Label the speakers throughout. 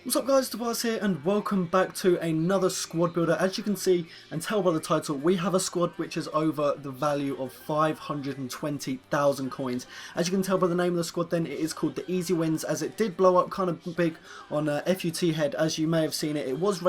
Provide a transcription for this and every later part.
Speaker 1: What's up guys, Tobiias here and welcome back to another squad builder. As you can see and tell by the title, we have a squad which is over the value of 520,000 coins. As you can tell by the name of the squad then, it is called the Easy Wins, as it did blow up kind of big on FUT Head. As you may have seen it, it was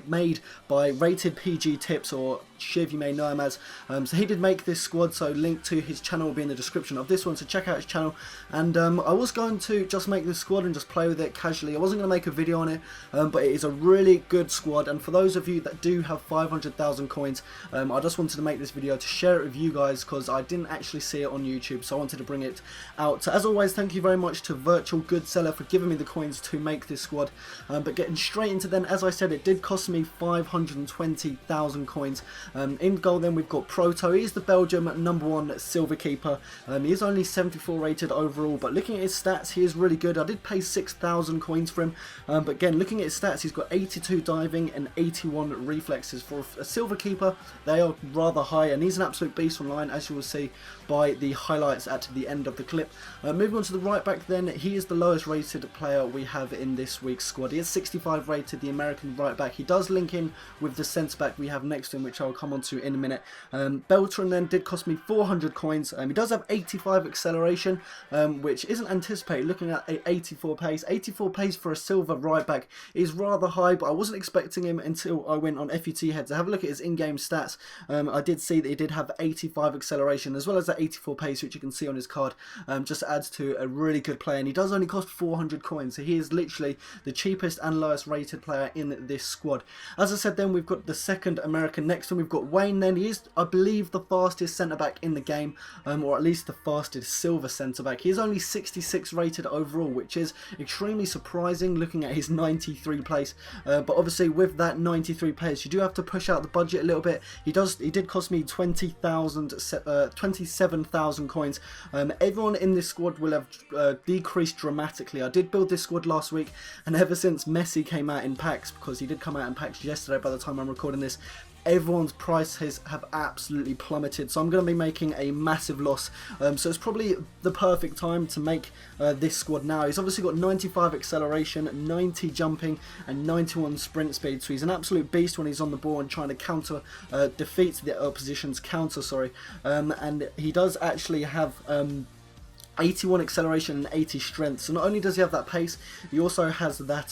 Speaker 1: made by Rated PG Tips, or Shiv you may know him as. So he did make this squad, so link to his channel will be in the description of this one, so check out his channel. And I was going to just make this squad and just play with it casually. I wasn't going to make a video on it, but it is a really good squad, and for those of you that do have 500,000 coins, I just wanted to make this video to share it with you guys because I didn't actually see it on YouTube, so I wanted to bring it out. So as always, thank you very much to Virtual Good Seller for giving me the coins to make this squad. But getting straight into then, as I said, it did cost me 520,000 coins. In goal then we've got Proto. He's the Belgium #1 silver keeper. He is only 74 rated overall, but looking at his stats, he is really good. I did pay 6,000 coins for him, but again, looking at his stats, he's got 82 diving and 81 reflexes. For a silver keeper, they are rather high, and he's an absolute beast online, as you will see by the highlights at the end of the clip. Moving on to the right back then, he is the lowest rated player we have in this week's squad. He is 65 rated, the American right back. He does link in with the centre back we have next to him, which I'll come on to in a minute. Beltran then did cost me 400 coins. He does have 85 acceleration, which isn't anticipated looking at 84 pace. 84 pace for a silver right back is rather high, but I wasn't expecting him until I went on FUT Head to have a look at his in-game stats. I did see that he did have 85 acceleration as well as that 84 pace, which you can see on his card. Just adds to a really good player, and he does only cost 400 coins, so he is literally the cheapest and lowest rated player in this squad. As I said then, we've got the second American next, and we've got Wayne then. He is, I believe, the fastest centre back in the game, or at least the fastest silver centre back. He is only 66 rated overall, which is extremely surprising looking at his 93 place. But obviously with that 93 pace, you do have to push out the budget a little bit. He did cost me 27,000 coins. Everyone in this squad will have decreased dramatically. I did build this squad last week, and ever since Messi came out in packs, because he did come out in packs yesterday by the time I'm recording this, everyone's prices have absolutely plummeted, so I'm going to be making a massive loss. So it's probably the perfect time to make this squad now. He's obviously got 95 acceleration, 90 jumping, and 91 sprint speed, so he's an absolute beast when he's on the ball and trying to counter, defeat the opposition's counter, and he does actually have 81 acceleration and 80 strength. So not only does he have that pace, he also has that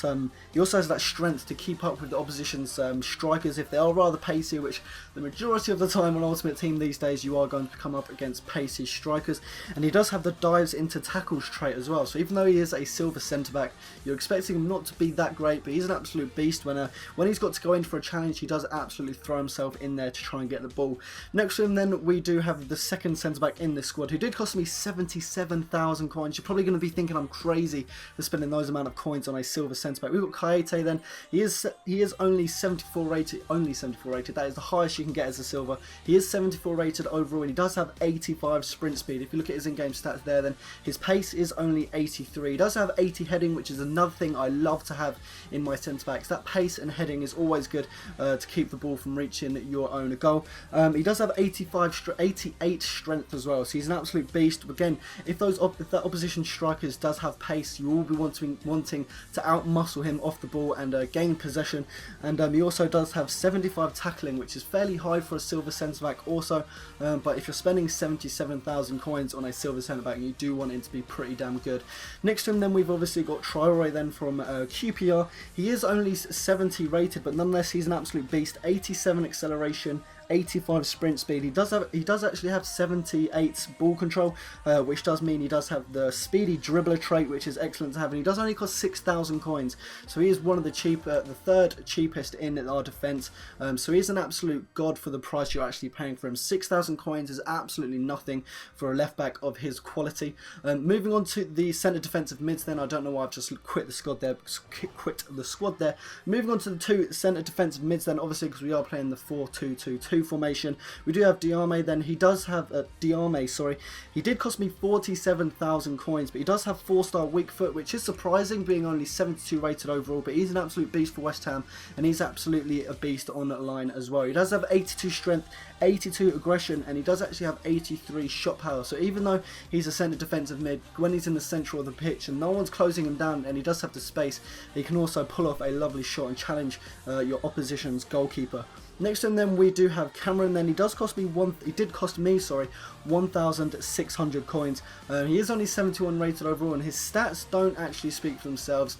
Speaker 1: strength to keep up with the opposition's strikers if they are rather pacey, which the majority of the time on Ultimate Team these days you are going to come up against pacey strikers. And he does have the dives into tackles trait as well. So even though he is a silver centre back, you're expecting him not to be that great, but he's an absolute beast. When he's got to go in for a challenge, he does absolutely throw himself in there to try and get the ball. Next to him then, we do have the second centre back in this squad, who did cost me 77,000 coins. You're probably going to be thinking I'm crazy for spending those amount of coins on a silver centre back. We've got Kaete then. He is only 74 rated. Only 74 rated. That is the highest you can get as a silver. He is 74 rated overall, and he does have 85 sprint speed. If you look at his in-game stats there, then his pace is only 83. He does have 80 heading, which is another thing I love to have in my centre backs. That pace and heading is always good to keep the ball from reaching your own goal. He does have 88 strength as well, so he's an absolute beast. Again, if that opposition strikers does have pace, you will be wanting to outmuscle him off the ball and gain possession. And he also does have 75 tackling, which is fairly high for a silver centre back also. But if you're spending 77,000 coins on a silver centre back, you do want it to be pretty damn good. Next to him then, we've obviously got Traore then from QPR. He is only 70 rated, but nonetheless he's an absolute beast. 87 acceleration, 85 sprint speed. He does actually have 78 ball control, which does mean he does have the speedy dribbler trait, which is excellent to have, and he does only cost 6,000 coins, so he is one of the third cheapest in our defence. So he's an absolute god for the price you're actually paying for him. 6,000 coins is absolutely nothing for a left back of his quality. Moving on to the centre defensive mids then, I don't know why I've just quit the squad there. Moving on to the two centre defensive mids then, obviously because we are playing the 4-2-2-2. 2 formation. We do have Diame then. He does have Diame, sorry. He did cost me 47,000 coins, but he does have 4-star weak foot, which is surprising being only 72 rated overall, but he's an absolute beast for West Ham, and he's absolutely a beast on the line as well. He does have 82 strength, 82 aggression, and he does actually have 83 shot power. So even though he's a centre defensive mid, when he's in the centre of the pitch and no one's closing him down and he does have the space, he can also pull off a lovely shot and challenge your opposition's goalkeeper. Next to him then we do have Cameron. Then he did cost me 1,600 coins. He is only 71 rated overall, and his stats don't actually speak for themselves.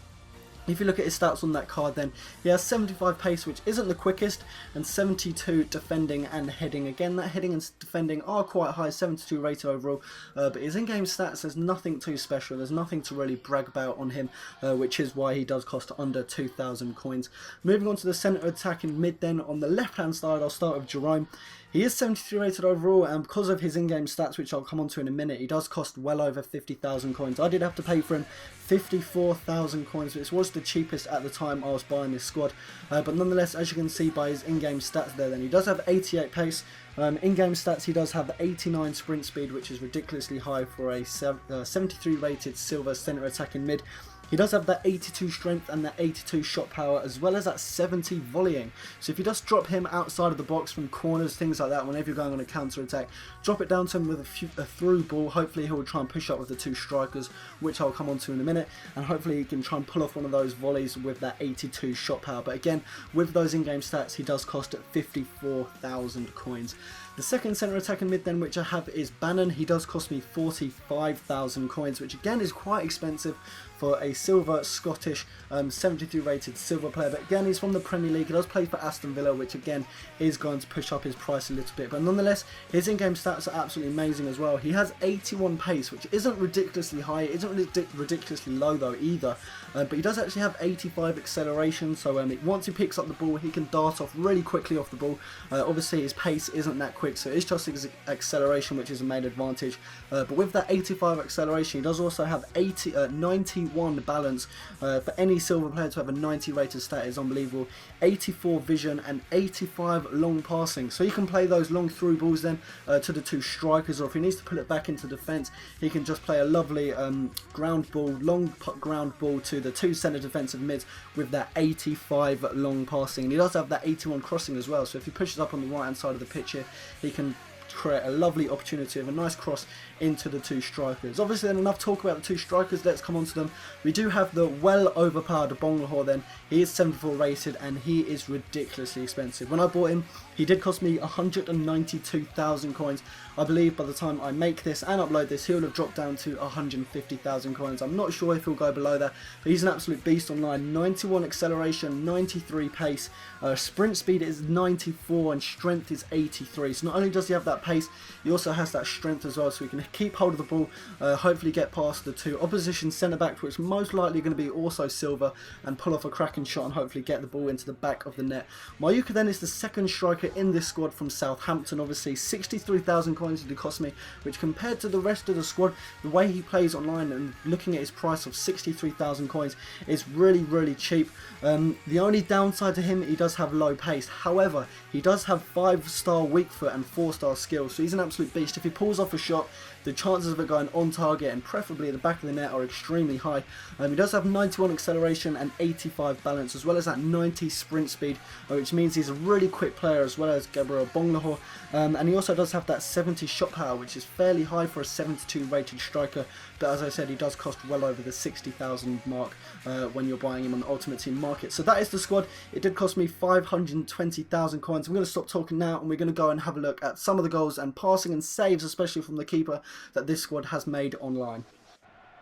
Speaker 1: If you look at his stats on that card, then he has 75 pace, which isn't the quickest, and 72 defending and heading. Again, that heading and defending are quite high, 72 rated overall, but his in-game stats, there's nothing too special. There's nothing to really brag about on him, which is why he does cost under 2,000 coins. Moving on to the centre attacking mid then, on the left-hand side, I'll start with Jerome. He is 73 rated overall, and because of his in-game stats, which I'll come on to in a minute, he does cost well over 50,000 coins. I did have to pay for him 54,000 coins, which was the cheapest at the time I was buying this squad. But nonetheless, as you can see by his in-game stats there, then he does have 88 pace. In-game stats, he does have 89 sprint speed, which is ridiculously high for a 73 rated silver centre attacking mid. He does have that 82 strength and that 82 shot power, as well as that 70 volleying. So if you just drop him outside of the box from corners, things like that, whenever you're going on a counter attack, drop it down to him with a through ball. Hopefully he'll try and push up with the 2 strikers, which I'll come on to in a minute, and hopefully he can try and pull off one of those volleys with that 82 shot power. But again, with those in-game stats, he does cost 54,000 coins. The second centre attacking mid then, which I have, is Bannon. He does cost me 45,000 coins, which again is quite expensive for a silver Scottish 73 rated silver player. But again, he's from the Premier League. He does play for Aston Villa, which again is going to push up his price a little bit. But nonetheless, his in-game stats are absolutely amazing as well. He has 81 pace, which isn't ridiculously high. It isn't ridiculously low though either. But he does actually have 85 acceleration. So once he picks up the ball, he can dart off really quickly off the ball. Obviously, his pace isn't that quick, so it's just his acceleration which is a main advantage. But with that 85 acceleration, he does also have 91 balance. For any silver player to have a 90 rated stat is unbelievable. 84 vision and 85 long passing. So he can play those long through balls then to the 2 strikers, or if he needs to put it back into defence, he can just play a lovely ground ball, long ground ball to the 2 centre defensive mids with that 85 long passing. And he does have that 81 crossing as well, so if he pushes up on the right hand side of the pitch here, he can create a lovely opportunity of a nice cross into the 2 strikers. Obviously, then enough talk about the 2 strikers, let's come on to them. We do have the well overpowered Agbonlahor then. He is 74 rated and he is ridiculously expensive. When I bought him, he did cost me 192,000 coins. I believe by the time I make this and upload this, he'll have dropped down to 150,000 coins. I'm not sure if he'll go below that, but he's an absolute beast online. 91 acceleration, 93 pace, sprint speed is 94 and strength is 83. So not only does he have that pace, he also has that strength as well, so he can keep hold of the ball, hopefully get past the 2 opposition centre backs, which most likely going to be also silver, and pull off a cracking shot and hopefully get the ball into the back of the net. Mayuka then is the second striker in this squad from Southampton. Obviously 63,000 coins did it cost me, which compared to the rest of the squad, the way he plays online and looking at his price of 63,000 coins is really cheap. The only downside to him, he does have low pace. However, he does have 5-star weak foot and 4-star skills, so he's an absolute beast. If he pulls off a shot, the chances of it going on target and preferably at the back of the net are extremely high. He does have 91 acceleration and 85 balance, as well as that 90 sprint speed, which means he's a really quick player, as well as Agbonlahor. And he also does have that 70 shot power, which is fairly high for a 72 rated striker. But as I said, he does cost well over the 60,000 mark when you're buying him on the Ultimate Team market. So that is the squad. It did cost me 520,000 coins. I'm going to stop talking now, and we're going to go and have a look at some of the goals and passing and saves, especially from the keeper, that this squad has made online.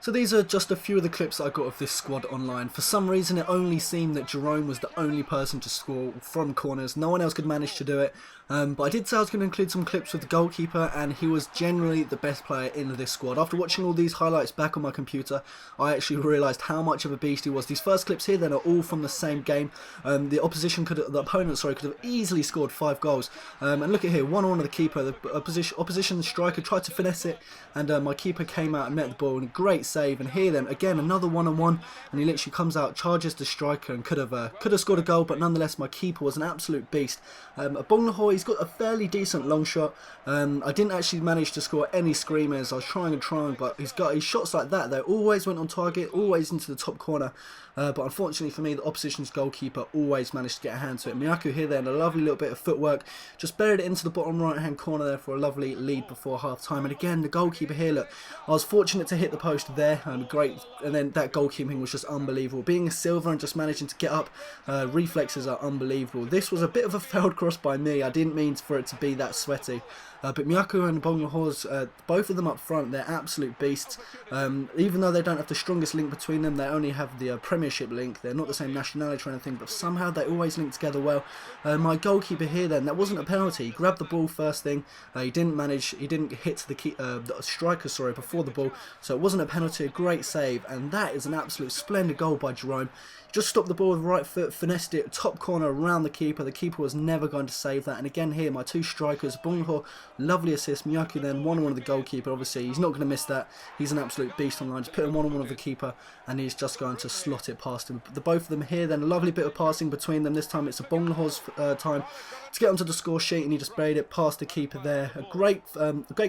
Speaker 1: So these are just a few of the clips I got of this squad online. For some reason it only seemed that Jerome was the only person to score from corners. No one else could manage to do it. But I did say I was going to include some clips with the goalkeeper, and he was generally the best player in this squad. After watching all these highlights back on my computer, I actually realised how much of a beast he was. These first clips here then are all from the same game. The opponent could have easily scored 5 goals. And look at here, 1-1 of the keeper. The opposition striker tried to finesse it, and my keeper came out and met the ball in a great save. And here then, again, another one-on-one, and he literally comes out, charges the striker, and could have scored a goal, but nonetheless, my keeper was an absolute beast. Agbonlahor, he's got a fairly decent long shot. I didn't actually manage to score any screamers. I was trying, but he's got his shots like that. They always went on target, always into the top corner. But unfortunately for me, the opposition's goalkeeper always managed to get a hand to it. Mayuka here then, a lovely little bit of footwork, just buried it into the bottom right hand corner there for a lovely lead before half time. And again, the goalkeeper here, look, I was fortunate to hit the post there, great, and then that goalkeeping was just unbelievable. Being a silver and just managing to get up, reflexes are unbelievable. This was a bit of a failed cross by me. I didn't mean for it to be that sweaty. But Mayuka and Agbonlahor, both of them up front, they're absolute beasts. Even though they don't have the strongest link between them, they only have the Premiership link. They're not the same nationality or anything, but somehow they always link together well. My goalkeeper here then, that wasn't a penalty. He grabbed the ball first thing. He didn't hit the striker, sorry, before the ball. So it wasn't a penalty, a great save. And that is an absolute splendid goal by Jerome. Just stopped the ball with the right foot, finessed it, top corner around the keeper. The keeper was never going to save that. And again here, my two strikers, Agbonlahor, lovely assist. Mayuka then one-on-one with the goalkeeper. Obviously, he's not going to miss that. He's an absolute beast on line. Just put him one-on-one with the keeper, and he's just going to slot it past him. The both of them here then, a lovely bit of passing between them. This time it's Agbonlahor's time to get onto the score sheet, and he just buried it past the keeper there. A great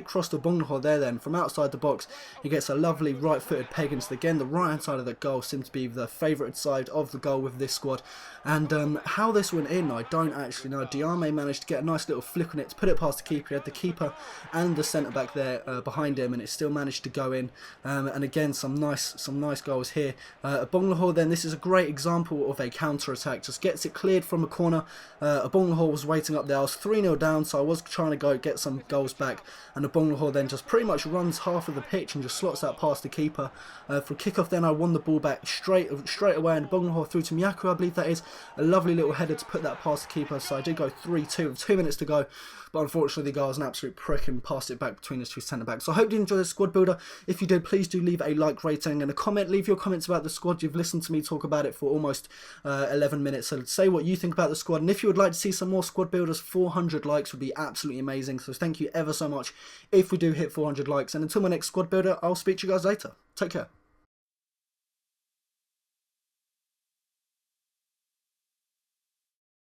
Speaker 1: cross to Agbonlahor there then. From outside the box, he gets a lovely right-footed peg into, again, the right-hand side of the goal. Seems to be the favourite side of the goal with this squad. And how this went in, I don't actually know. Diame managed to get a nice little flick on it to put it past the keeper. He had the keeper and the centre back there behind him, and it still managed to go in. And again, some nice goals here. Agbonlahor then, this is a great example of a counter attack. Just gets it cleared from a corner. Agbonlahor was waiting up there. I was 3-0 down, so I was trying to go get some goals back. And Agbonlahor then just pretty much runs half of the pitch and just slots that past the keeper. For kick-off then, I won the ball back straight away, and Agbonlahor through to Mayuka, I believe that is. A lovely little header to put that past the keeper. So I did go 3-2 with 2 minutes to go. But unfortunately, the guy was an absolute prick and passed it back between his two centre-backs. So I hope you enjoyed this squad builder. If you did, please do leave a like rating and a comment. Leave your comments about the squad. You've listened to me talk about it for almost 11 minutes. So say what you think about the squad. And if you would like to see some more squad builders, 400 likes would be absolutely amazing. So thank you ever so much if we do hit 400 likes. And until my next squad builder, I'll speak to you guys later. Take care.